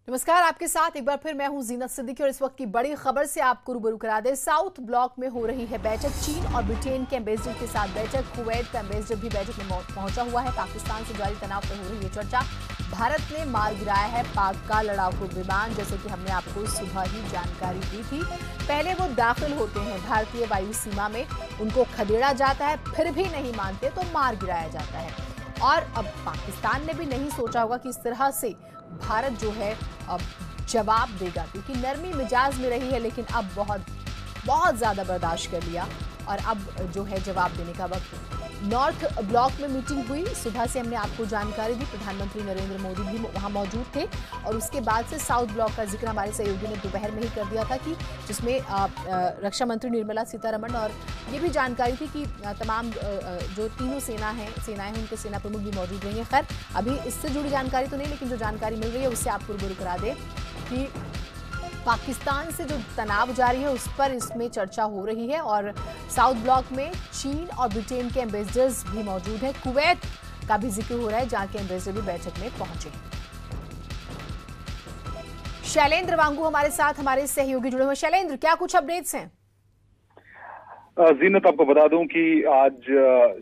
नमस्कार, आपके साथ एक बार फिर मैं हूं जीनत सिद्दीकी और इस वक्त की बड़ी खबर से आपको रूबरू करा दे। साउथ ब्लॉक में हो रही है बैठक। चीन और ब्रिटेन के एम्बेसडर के साथ बैठक। कुवैत का एम्बेसडर भी बैठक में पहुंचा हुआ है। पाकिस्तान से जारी तनाव पर हो रही है चर्चा। भारत ने मार गिराया है पाक का लड़ाकू विमान, जैसे कि हमने आपको सुबह ही जानकारी दी थी। पहले वो दाखिल होते हैं भारतीय वायु सीमा में, उनको खदेड़ा जाता है, फिर भी नहीं मानते तो मार गिराया जाता है। और अब पाकिस्तान ने भी नहीं सोचा होगा कि इस तरह से भारत जो है अब जवाब देगा, क्योंकि नरमी मिजाज में रही है, लेकिन अब बहुत ज्यादा बर्दाश्त कर लिया और अब जो है जवाब देने का वक्त। नॉर्थ ब्लॉक में मीटिंग हुई, सुबह से हमने आपको जानकारी दी। प्रधानमंत्री नरेंद्र मोदी भी वहां मौजूद थे और उसके बाद से साउथ ब्लॉक का जिक्र हमारे सहयोगी ने दोपहर में ही कर दिया था, कि जिसमें रक्षा मंत्री निर्मला सीतारमण और ये भी जानकारी थी कि तमाम जो तीनों सेनाएं हैं उनके सेना प्रमुख भी मौजूद रहेंगे। खैर, अभी इससे जुड़ी जानकारी तो नहीं, लेकिन जो जानकारी मिल रही है उससे आपको रूबरू करा दे कि पाकिस्तान से जो तनाव जारी है उस पर इसमें चर्चा हो रही है। और साउथ ब्लॉक में चीन और ब्रिटेन के एम्बेसडर्स भी मौजूद हैं। कुवैत का भी जिक्र हो रहा है, जहां के एम्बेसडर भी बैठक में पहुंचे। शैलेंद्र वांगू हमारे साथ, हमारे सहयोगी जुड़े हुए। शैलेंद्र, क्या कुछ अपडेट्स हैं? जीनत, आपको बता दूं कि आज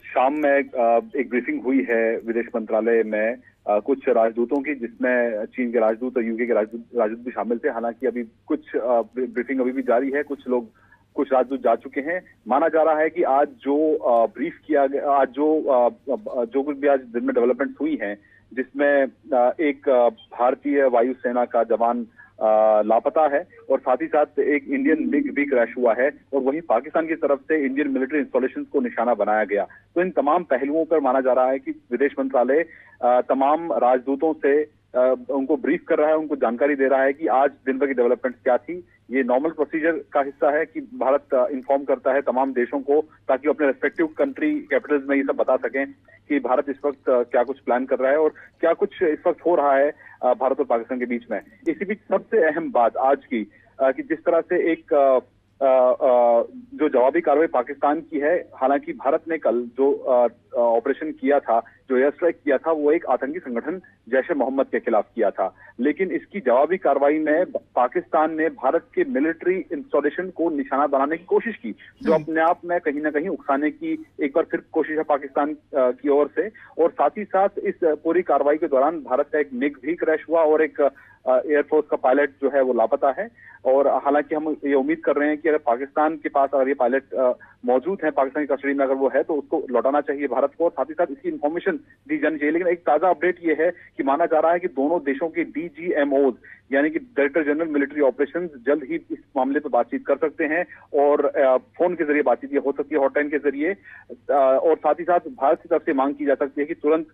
शाम में एक ब्रीफिंग हुई है विदेश मंत्रालय में कुछ राजदूतों की, जिसमें चीन के राजदूत और यूके के राजदूत भी शामिल थे। हालांकि अभी कुछ ब्रीफिंग अभी भी जारी है, कुछ राजदूत जा चुके हैं। माना जा रहा है कि आज जो ब्रीफ किया गया, आज जो कुछ भी आज दिन में डेवलपमेंट हुई हैं, जिसमें एक भारतीय वायुसेना का जवान लापता है और साथ ही साथ एक इंडियन मिग भी क्रैश हुआ है, और वहीं पाकिस्तान की तरफ से इंडियन मिलिट्री इंस्टॉलेशंस को निशाना बनाया गया। तो इन तमाम पहलुओं पर माना जा रहा है कि विदेश मंत्रालय तमाम राजदूतों से उनको ब्रीफ कर रहा है, उनको जानकारी दे रहा है कि आज दिन भर की डेवलपमेंट क्या थी। ये नॉर्मल प्रोसीजर का हिस्सा है कि भारत इन्फॉर्म करता है तमाम देशों को, ताकि अपने रेस्पेक्टिव कंट्री कैपिटल्स में ये सब बता सकें कि भारत इस वक्त क्या कुछ प्लान कर रहा है और क्या कुछ इस वक्त हो रहा है भारत और पाकिस्तान के बीच में। इसी बीच सबसे अहम बात आज की कि जिस तरह से एक जो जवाबी कार्रवाई पाकिस्तान की है, हालांकि भारत ने कल जो ऑपरेशन किया था, जो एयर स्ट्राइक किया था, वो एक आतंकी संगठन जैश ए मोहम्मद के खिलाफ किया था। लेकिन इसकी जवाबी कार्रवाई में पाकिस्तान ने भारत के मिलिट्री इंस्टॉलेशन को निशाना बनाने की कोशिश की, जो अपने आप में कहीं ना कहीं उकसाने की एक बार फिर कोशिश है पाकिस्तान की ओर से। और साथ ही साथ इस पूरी कार्रवाई के दौरान भारत का एक मिग भी क्रैश हुआ और एक एयरफोर्स का पायलट जो है वो लापता है। और हालांकि हम ये उम्मीद कर रहे हैं कि अगर पाकिस्तान के पास अगर ये पायलट मौजूद है, पाकिस्तान की कस्टडी में अगर वो है, तो उसको लौटाना चाहिए भारत को, और साथ ही साथ इसकी इन्फॉर्मेशन दी जानी चाहिए। लेकिन एक ताजा अपडेट ये है कि माना जा रहा है कि दोनों देशों के DGMOs यानी कि डायरेक्टर जनरल मिलिट्री ऑपरेशंस जल्द ही इस मामले पर बातचीत कर सकते हैं, और फोन के जरिए बातचीत ये हो सकती है, हॉटलाइन के जरिए। और साथ ही साथ भारत की तरफ से मांग की जा सकती है कि तुरंत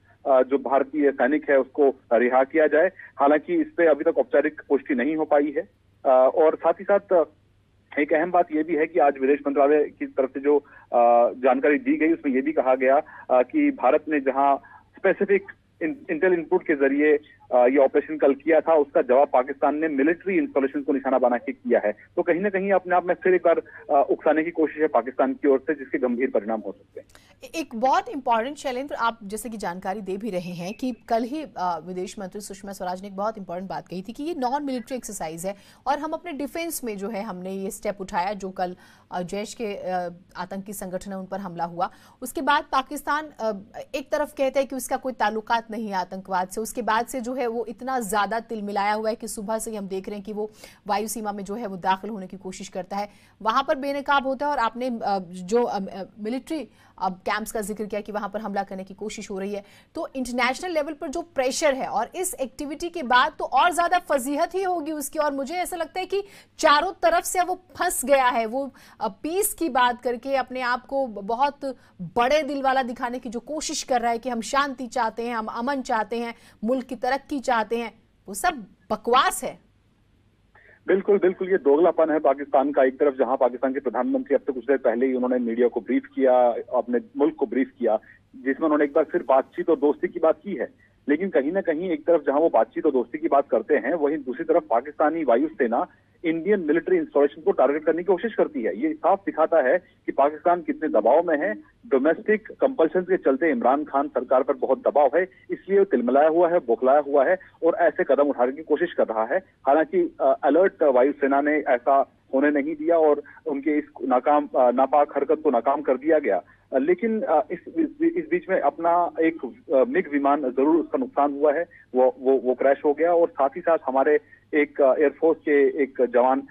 जो भारतीय सैनिक है उसको रिहा किया जाए। हालांकि इस पे अभी तक औपचारिक पुष्टि नहीं हो पाई है। और साथ ही साथ एक अहम बात यह भी है कि आज विदेश मंत्रालय की तरफ से जो जानकारी दी गई, उसमें यह भी कहा गया कि भारत ने जहां स्पेसिफिक इंटेल इनपुट के जरिए ये ऑपरेशन कल किया था, उसका जवाब पाकिस्तान ने मिलिट्री इंस्टॉलेशन को निशाना बना के किया है। तो कहीं ना कहीं अपने आप में फिर एक बार उकसाने की कोशिश है पाकिस्तान की ओर से, जिसके गंभीर परिणाम हो सकते हैं। एक बहुत इंपॉर्टेंट, शैलेंद्र, आप जैसे कि जानकारी दे भी रहे हैं कि कल ही विदेश मंत्री सुषमा स्वराज ने एक बहुत इंपॉर्टेंट बात कही थी कि ये नॉन मिलिट्री एक्सरसाइज है और हम अपने डिफेंस में जो है हमने ये स्टेप उठाया। जो कल जैश के आतंकी संगठन है उन पर हमला हुआ, उसके बाद पाकिस्तान एक तरफ कहता है कि उसका कोई ताल्लुकात नहीं है आतंकवाद से, उसके बाद से जो है वो इतना ज्यादा तिलमिलाया हुआ है कि सुबह से हम देख रहे हैं कि वो वायु सीमा में जो है वो दाखिल होने की कोशिश करता है, वहां पर बेनकाब होता है। और आपने जो मिलिट्री कैंप्स का जिक्र किया कि वहां पर हमला करने की कोशिश हो रही है, तो इंटरनेशनल लेवल पर जो प्रेशर है और इस एक्टिविटी के बाद तो और ज्यादा फजीहत ही होगी उसकी। और मुझे ऐसा लगता है कि चारों तरफ से वो फंस गया है, वो पीस की बात करके अपने आप को बहुत बड़े दिल वाला दिखाने की जो कोशिश कर रहा है कि हम शांति चाहते हैं, हम अमन चाहते हैं, मुल्क की तरक्की चाहते हैं, वो सब बकवास है। बिल्कुल बिल्कुल, ये दोगलापन है पाकिस्तान का। एक तरफ जहां पाकिस्तान के प्रधानमंत्री अब तक कुछ देर पहले ही उन्होंने मीडिया को ब्रीफ किया, अपने मुल्क को ब्रीफ किया, जिसमें उन्होंने एक बार फिर बातचीत और दोस्ती की बात की है। लेकिन कहीं ना कहीं एक तरफ जहां वो बातचीत और दोस्ती की बात करते हैं, वहीं दूसरी तरफ पाकिस्तानी वायुसेना इंडियन मिलिट्री इंस्टॉलेशन को टारगेट करने की कोशिश करती है। ये साफ दिखाता है कि पाकिस्तान कितने दबाव में है। डोमेस्टिक कंपल्शन के चलते इमरान खान सरकार पर बहुत दबाव है, इसलिए वो तिलमिलाया हुआ है, बौखलाया हुआ है और ऐसे कदम उठाने की कोशिश कर रहा है। हालांकि अलर्ट वायुसेना ने ऐसा होने नहीं दिया और उनके इस नापाक हरकत को नाकाम कर दिया गया। लेकिन इस बीच में अपना एक मिग विमान जरूर उसका नुकसान हुआ है, वो क्रैश हो गया और साथ ही साथ हमारे एक एयरफोर्स के एक जवान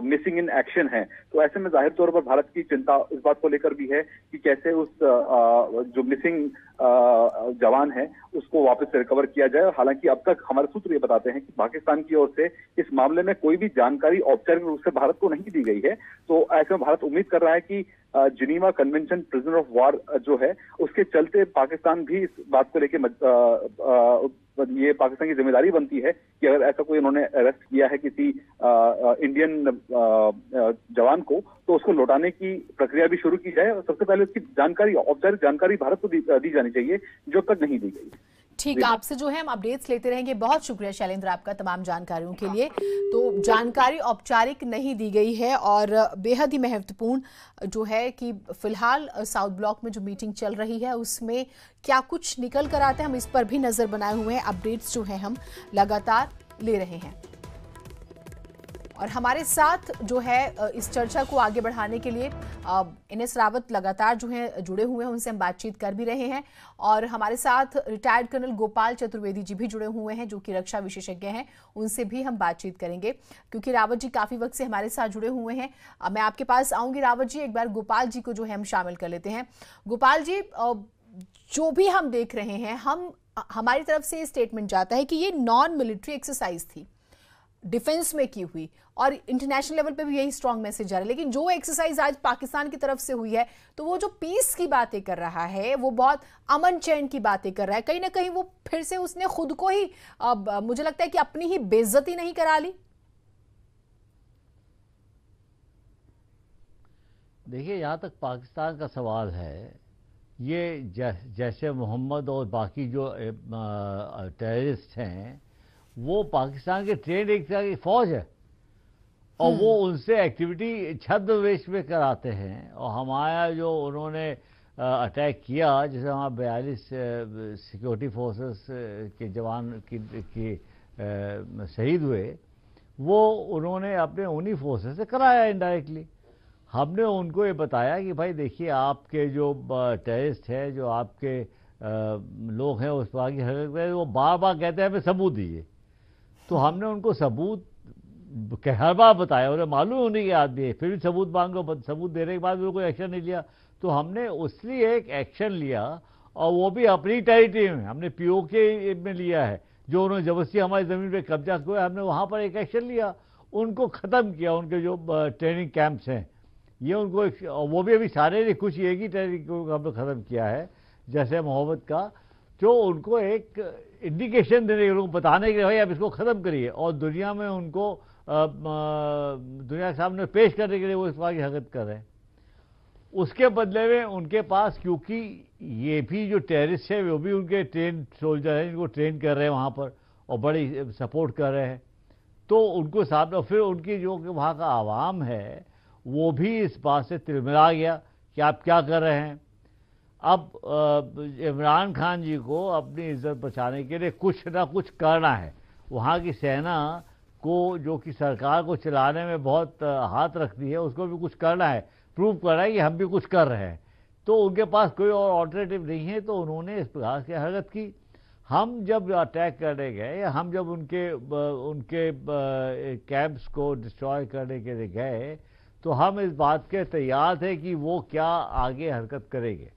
मिसिंग इन एक्शन है। तो ऐसे में जाहिर तौर पर भारत की चिंता इस बात को लेकर भी है कि कैसे उस जो मिसिंग जवान है उसको वापस से रिकवर किया जाए। हालांकि अब तक हमारे सूत्र ये बताते हैं कि पाकिस्तान की ओर से इस मामले में कोई भी जानकारी औपचारिक रूप से भारत को नहीं दी गई है। तो ऐसे में भारत उम्मीद कर रहा है कि Geneva convention prisoner of war जो है उसके चलते पाकिस्तान भी इस बात को लेकर ये पाकिस्तान की जिम्मेदारी बनती है कि अगर ऐसा कोई उन्होंने अरेस्ट किया है किसी इंडियन जवान को तो उसको लौटाने की प्रक्रिया भी शुरू की जाए और सबसे पहले उसकी जानकारी, औपचारिक जानकारी भारत को दी जानी चाहिए जो अब तक नहीं दी गई। ठीक, आपसे जो है हम अपडेट्स लेते रहेंगे। बहुत शुक्रिया शैलेंद्र आपका तमाम जानकारियों के लिए। तो जानकारी औपचारिक नहीं दी गई है और बेहद ही महत्वपूर्ण जो है कि फिलहाल साउथ ब्लॉक में जो मीटिंग चल रही है उसमें क्या कुछ निकल कर आते हैं, हम इस पर भी नजर बनाए हुए हैं। अपडेट्स जो है हम लगातार ले रहे हैं और हमारे साथ जो है इस चर्चा को आगे बढ़ाने के लिए NS रावत लगातार जो है जुड़े हुए हैं, उनसे हम बातचीत कर भी रहे हैं और हमारे साथ रिटायर्ड कर्नल गोपाल चतुर्वेदी जी भी जुड़े हुए हैं जो कि रक्षा विशेषज्ञ हैं, उनसे भी हम बातचीत करेंगे क्योंकि रावत जी काफी वक्त से हमारे साथ जुड़े हुए हैं। मैं आपके पास आऊंगी रावत जी, एक बार गोपाल जी को जो है हम शामिल कर लेते हैं। गोपाल जी, जो भी हम देख रहे हैं, हमारी तरफ से स्टेटमेंट जाता है कि ये नॉन मिलिट्री एक्सरसाइज थी, डिफेंस में की हुई और इंटरनेशनल लेवल पे भी यही स्ट्रांग मैसेज आ रहा है। लेकिन जो एक्सरसाइज आज पाकिस्तान की तरफ से हुई है तो वो जो पीस की बातें कर रहा है, वो बहुत अमन चैन की बातें कर रहा है, कहीं ना कहीं वो फिर से उसने खुद को ही मुझे लगता है कि अपनी ही बेइज्जती नहीं करा ली। देखिए, यहाँ तक पाकिस्तान का सवाल है, ये जैसे मोहम्मद और बाकी जो टेररिस्ट हैं वो पाकिस्तान के ट्रेंड एक तरह की फौज है और वो उनसे एक्टिविटी छद्मवेश में कराते हैं। और हमारा जो उन्होंने अटैक किया, जैसे वहाँ 42 सिक्योरिटी फोर्सेस के जवान की शहीद हुए, वो उन्होंने अपने उन्हीं फोर्सेस से कराया इनडायरेक्टली। हमने उनको ये बताया कि भाई देखिए, आपके जो टेररिस्ट है, जो आपके लोग हैं उस पर की हरकत, वो बार बार कहते हैं हमें सबूत दीजिए। तो हमने उनको सबूत हर बार बताया, उन्हें मालूम होने के आदमी है, फिर भी सबूत मांगो, सबूत देने के बाद भी कोई एक्शन नहीं लिया। तो हमने उसलिए एक एक्शन लिया और वो भी अपनी टेरिटरी में, हमने POK में लिया है, जो उन्होंने जबरदस्ती हमारी ज़मीन पे कब्जा किया, हमने वहाँ पर एक एक्शन लिया, उनको ख़त्म किया। उनके जो ट्रेनिंग कैंप्स हैं ये उनको, वो भी अभी सारे नहीं, कुछ एक ही ट्रेनिंग को हमने ख़त्म किया है, जैसे मोहम्मद का, जो उनको एक इंडिकेशन देने के, उनको बताने के लिए भाई आप इसको ख़त्म करिए और दुनिया में उनको दुनिया के सामने पेश करने के लिए वो इस बात की हरकत कर रहे हैं। उसके बदले में उनके पास, क्योंकि ये भी जो टेररिस्ट है वो भी उनके ट्रेन सोल्जर हैं, इनको ट्रेन कर रहे हैं वहाँ पर और बड़ी सपोर्ट कर रहे हैं, तो उनको सामने, फिर उनकी जो वहाँ का आवाम है वो भी इस बात से तिलमिला गया कि आप क्या कर रहे हैं। अब इमरान खान जी को अपनी इज्जत बचाने के लिए कुछ ना कुछ करना है। वहाँ की सेना को, जो कि सरकार को चलाने में बहुत हाथ रखती है, उसको भी कुछ करना है, प्रूव करना है कि हम भी कुछ कर रहे हैं। तो उनके पास कोई और ऑल्टरनेटिव नहीं है, तो उन्होंने इस प्रकार की हरकत की। हम जब अटैक करने गए या हम जब उनके कैंप्स को डिस्ट्रॉय करने के लिए गए, तो हम इस बात के तैयार थे कि वो क्या आगे हरकत करेंगे।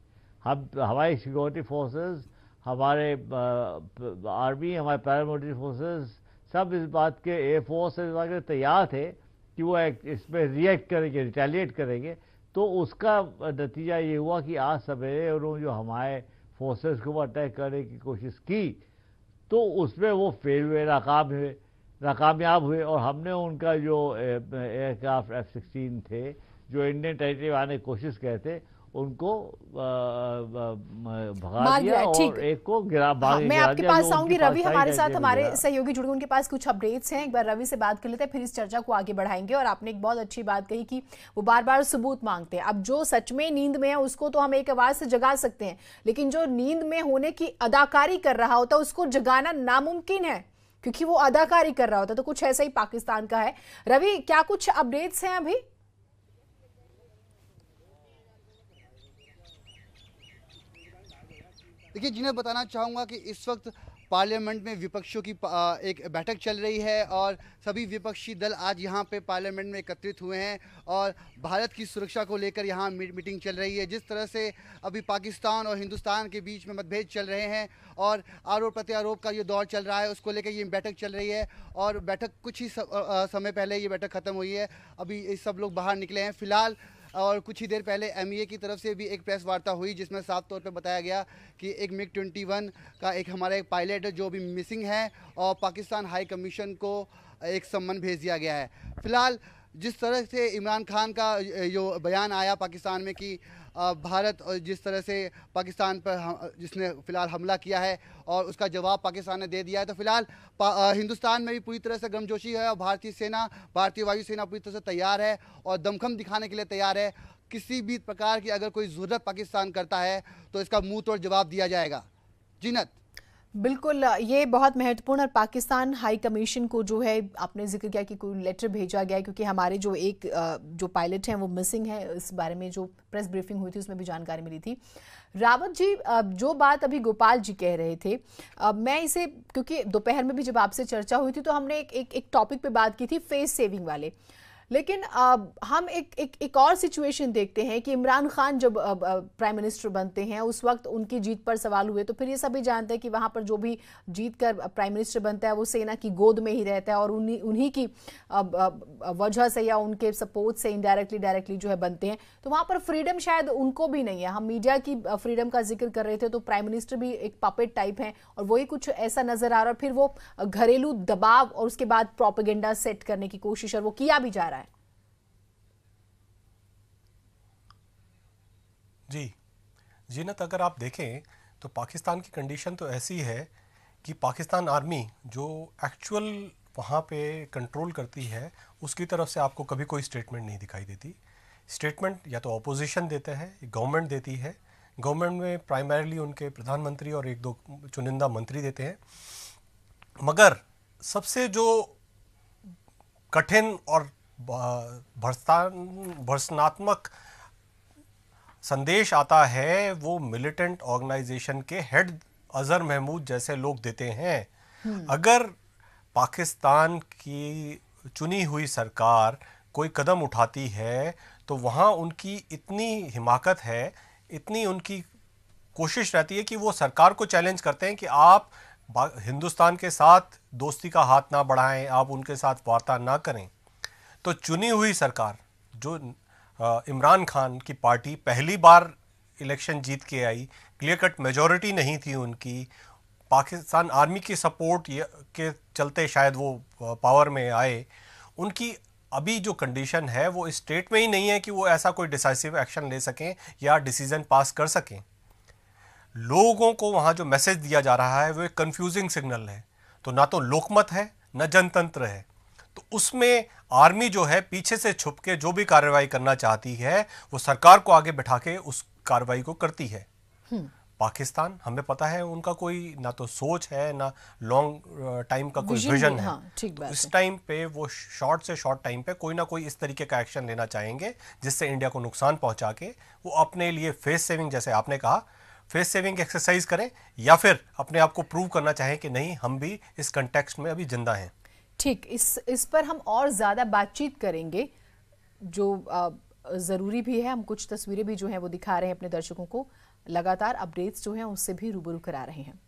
हमारी सिक्योरिटी फोर्सेस, हमारे आर्मी, हमारे पैरामिलिट्री फोर्सेस, सब इस बात के, एयरफोर्स इस बात के तैयार थे कि वो इस पर रिएक्ट करेंगे, रिटेलिएट करेंगे। तो उसका नतीजा ये हुआ कि आज सवेरे उन्होंने जो हमारे फोर्सेस को अटैक करने की कोशिश की, तो उसमें वो फेल हुए, नाकामयाब हुए और हमने उनका जो एयरक्राफ्ट F-16 थे, जो इंडियन टेरिटरी में आने की कोशिश करे थे, उनको भगा मार दिया दिया, ठीक। और एक को गिरा हाँ, मैं आपके दिया, पास जो आऊंगी। उनके रवि पास हमारे साइड साथ, है, हमारे वगैरह। सहयोगी जुड़े, उनके पास कुछ अपडेट्स हैं। एक बार रवि से बात कर लेते हैं, फिर इस चर्चा को आगे बढ़ाएंगे। और आपने एक बहुत अच्छी बात कही कि वो बार बार सबूत मांगते हैं। अब जो सच में नींद में है उसको तो हम एक आवाज से जगा सकते हैं, लेकिन जो नींद में होने की अदाकारी कर रहा होता है उसको जगाना नामुमकिन है, क्योंकि वो अदाकारी कर रहा होता है। तो कुछ ऐसा ही पाकिस्तान का है। रवि, क्या कुछ अपडेट्स हैं अभी? देखिए, जिन्हें बताना चाहूँगा कि इस वक्त पार्लियामेंट में विपक्षों की एक बैठक चल रही है और सभी विपक्षी दल आज यहाँ पे पार्लियामेंट में एकत्रित हुए हैं और भारत की सुरक्षा को लेकर यहाँ मीटिंग चल रही है। जिस तरह से अभी पाकिस्तान और हिंदुस्तान के बीच में मतभेद चल रहे हैं और आरोप प्रत्यारोप का ये दौर चल रहा है, उसको लेकर ये बैठक चल रही है। और बैठक कुछ ही समय पहले ये बैठक ख़त्म हुई है। अभी सब लोग बाहर निकले हैं फ़िलहाल। और कुछ ही देर पहले एमईए की तरफ से भी एक प्रेस वार्ता हुई जिसमें साफ तौर पर बताया गया कि एक MiG-21 का एक हमारा एक पायलट है जो अभी मिसिंग है और पाकिस्तान हाई कमीशन को एक सम्मन भेज दिया गया है। फिलहाल जिस तरह से इमरान खान का जो बयान आया पाकिस्तान में कि भारत और जिस तरह से पाकिस्तान पर जिसने फ़िलहाल हमला किया है और उसका जवाब पाकिस्तान ने दे दिया है, तो फिलहाल हिंदुस्तान में भी पूरी तरह से गर्मजोशी है और भारतीय सेना, भारतीय वायुसेना पूरी तरह से तैयार है और दमखम दिखाने के लिए तैयार है। किसी भी प्रकार की अगर कोई ज़रूरत पाकिस्तान करता है तो इसका मुंह तोड़ जवाब दिया जाएगा। जीनत, बिल्कुल, ये बहुत महत्वपूर्ण। और पाकिस्तान हाई कमीशन को जो है आपने जिक्र किया कि कोई लेटर भेजा गया है, क्योंकि हमारे जो एक जो पायलट हैं वो मिसिंग है। इस बारे में जो प्रेस ब्रीफिंग हुई थी उसमें भी जानकारी मिली थी। रावत जी, जो बात अभी गोपाल जी कह रहे थे, मैं इसे, क्योंकि दोपहर में भी जब आपसे चर्चा हुई थी तो हमने एक टॉपिक पे बात की थी, फेस सेविंग वाले। लेकिन हम एक और सिचुएशन देखते हैं कि इमरान खान जब प्राइम मिनिस्टर बनते हैं उस वक्त उनकी जीत पर सवाल हुए। तो फिर ये सभी जानते हैं कि वहाँ पर जो भी जीत कर प्राइम मिनिस्टर बनता है वो सेना की गोद में ही रहता है और उन्हीं की वजह से या उनके सपोर्ट से डायरेक्टली जो है बनते हैं। तो वहाँ पर फ्रीडम शायद उनको भी नहीं है। हम मीडिया की फ्रीडम का जिक्र कर रहे थे, तो प्राइम मिनिस्टर भी एक पपेट टाइप हैं और वही कुछ ऐसा नजर आ रहा है। और फिर वो घरेलू दबाव और उसके बाद प्रोपेगेंडा सेट करने की कोशिश, और वो किया भी जा रहा है। जी जीनत, अगर आप देखें तो पाकिस्तान की कंडीशन तो ऐसी है कि पाकिस्तान आर्मी जो एक्चुअल वहाँ पे कंट्रोल करती है उसकी तरफ से आपको कभी कोई स्टेटमेंट नहीं दिखाई देती। स्टेटमेंट या तो अपोजिशन देते हैं, गवर्नमेंट देती है। गवर्नमेंट में प्राइमरीली उनके प्रधानमंत्री और एक दो चुनिंदा मंत्री देते हैं। मगर सबसे जो कठिन और भर्त्सनात्मक संदेश आता है वो मिलिटेंट ऑर्गेनाइजेशन के हेड अजहर महमूद जैसे लोग देते हैं। अगर पाकिस्तान की चुनी हुई सरकार कोई कदम उठाती है तो वहाँ उनकी इतनी हिमाकत है, इतनी उनकी कोशिश रहती है कि वो सरकार को चैलेंज करते हैं कि आप हिंदुस्तान के साथ दोस्ती का हाथ ना बढ़ाएं, आप उनके साथ वार्ता ना करें। तो चुनी हुई सरकार जो इमरान खान की पार्टी पहली बार इलेक्शन जीत के आई, क्लियर कट मेजॉरिटी नहीं थी उनकी, पाकिस्तान आर्मी की सपोर्ट के चलते शायद वो पावर में आए। उनकी अभी जो कंडीशन है वो स्टेट में ही नहीं है कि वो ऐसा कोई डिसाइसिव एक्शन ले सकें या डिसीजन पास कर सकें। लोगों को वहाँ जो मैसेज दिया जा रहा है वो एक कन्फ्यूजिंग सिग्नल है। तो ना तो लोकमत है न जनतंत्र है। तो उसमें आर्मी जो है पीछे से छुप के जो भी कार्रवाई करना चाहती है वो सरकार को आगे बैठा के उस कार्रवाई को करती है। पाकिस्तान, हमें पता है उनका कोई ना तो सोच है ना लॉन्ग टाइम का कोई विजन है। हाँ, ठीक बात तो इस है। टाइम पे वो शॉर्ट से शॉर्ट टाइम पे कोई ना कोई इस तरीके का एक्शन लेना चाहेंगे जिससे इंडिया को नुकसान पहुंचा के वो अपने लिए फेस सेविंग, जैसे आपने कहा, फेस सेविंग एक्सरसाइज करें या फिर अपने आप को प्रूव करना चाहें कि नहीं, हम भी इस कंटेक्स्ट में अभी जिंदा हैं। ठीक, इस पर हम और ज़्यादा बातचीत करेंगे, जो ज़रूरी भी है। हम कुछ तस्वीरें भी जो हैं वो दिखा रहे हैं अपने दर्शकों को, लगातार अपडेट्स जो हैं उससे भी रूबरू करा रहे हैं।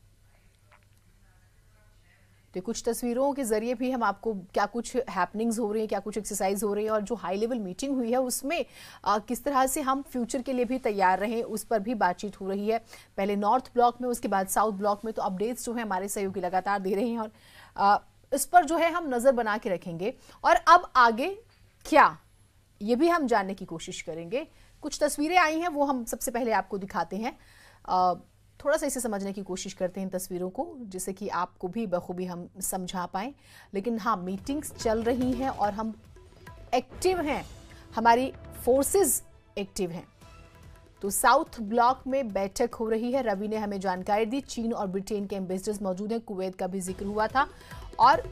तो कुछ तस्वीरों के जरिए भी हम आपको क्या कुछ हैपनिंग्स हो रही हैं, क्या कुछ एक्सरसाइज हो रही है और जो हाई लेवल मीटिंग हुई है उसमें किस तरह से हम फ्यूचर के लिए भी तैयार रहें उस पर भी बातचीत हो रही है। पहले नॉर्थ ब्लॉक में, उसके बाद साउथ ब्लॉक में। तो अपडेट्स जो है हमारे सहयोगी लगातार दे रहे हैं और इस पर जो है हम नजर बना के रखेंगे। और अब आगे क्या, ये भी हम जानने की कोशिश करेंगे कुछ तस्वीरें आई हैं, वो हम सबसे पहले आपको दिखाते हैं। थोड़ा सा इसे समझने की कोशिश करते हैं इन तस्वीरों को, जिससे कि आपको भी बखूबी हम समझा पाएं। लेकिन हाँ, मीटिंग्स चल रही हैं और हम एक्टिव हैं, हमारी फोर्सेस एक्टिव हैं। तो साउथ ब्लॉक में बैठक हो रही है। रवि ने हमें जानकारी दी। चीन और ब्रिटेन के एम्बेसडर्स मौजूद हैं। कुवैत का भी जिक्र हुआ था और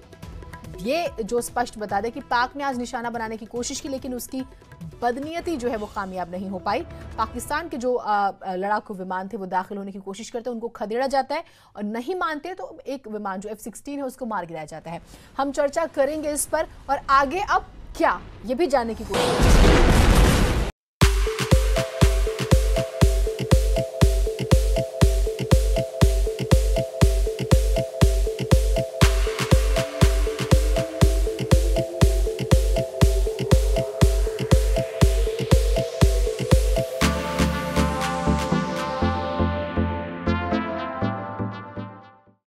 ये जो स्पष्ट बता दें कि पाक ने आज निशाना बनाने की कोशिश की, लेकिन उसकी बदनीयती जो है वो कामयाब नहीं हो पाई। पाकिस्तान के जो लड़ाकू विमान थे वो दाखिल होने की कोशिश करते हैं, उनको खदेड़ा जाता है और नहीं मानते तो एक विमान जो F-16 है उसको मार गिराया जाता है। हम चर्चा करेंगे इस पर और आगे अब क्या, ये भी जानने की कोशिश करेंगे।